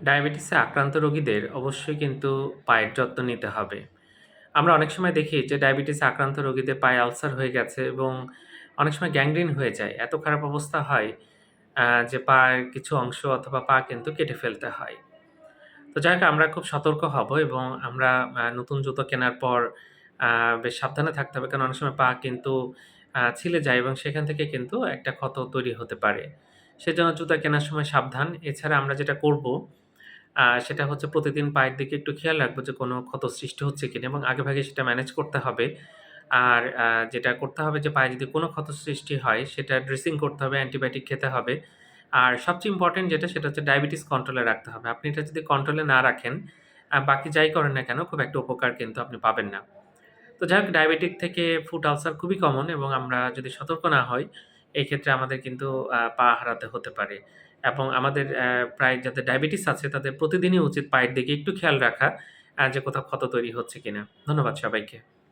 ডায়াবেটিসে আক্রান্ত রোগীদের অবশ্যই কিন্তু পায়ের যত্ন নিতে হবে। আমরা অনেক সময় দেখি যে ডায়াবেটিসে আক্রান্ত রোগীদের পায়ে আলসার হয়ে গেছে এবং অনেক সময় গ্যাংগ্রিন হয়ে যায়। এত খারাপ অবস্থা হয় যে পায়ের কিছু অংশ অথবা পা কিন্তু কেটে ফেলতে হয়। তো যাই হোক আমরা খুব সতর্ক হব এবং আমরা নতুন জুতো কেনার পর আ বেশ সাবধানে থাকতে হবে। কারণ অনেক সময় পা কিন্তু ছিলে যায় এবং সেখান থেকে কিন্তু একটা ক্ষত তৈরি হতে পারে। সেজন্য জুতা কেনার সময় সাবধান। এছাড়া আমরা যেটা করব সেটা হচ্ছে প্রতিদিন পায়ের দিকে একটু খেয়াল রাখবো যে কোনো ক্ষত সৃষ্টি হচ্ছে কিনা এবং আগেভাগে সেটা ম্যানেজ করতে হবে। আর যেটা করতে হবে যে পায়ে যদি কোনো ক্ষত সৃষ্টি হয় সেটা ড্রেসিং করতে হবে, অ্যান্টিবায়োটিক খেতে হবে। আর সবচেয়ে ইম্পোর্টেন্ট যেটা সেটা হচ্ছে ডায়াবেটিস কন্ট্রোল এ রাখতে হবে। আপনি এটা যদি কন্ট্রোল এ না রাখেন, বাকি যাই করেন না কেন খুব একটা উপকার কিন্তু আপনি পাবেন না। তো যাই হোক ডায়াবেটিক থেকে ফুট আলসার খুবই কমন এবং আমরা যদি সতর্ক না হই, এই ক্ষেত্রে আমাদের কিন্তু পা হারাতে হতে পারে। এবং আমাদের প্রায় যাদের ডায়াবেটিস আছে তাদের প্রতিদিনই উচিত পায়ের দিকে একটু খেয়াল রাখা যে কোথাও ক্ষত তৈরি হচ্ছে কিনা। ধন্যবাদ সবাইকে।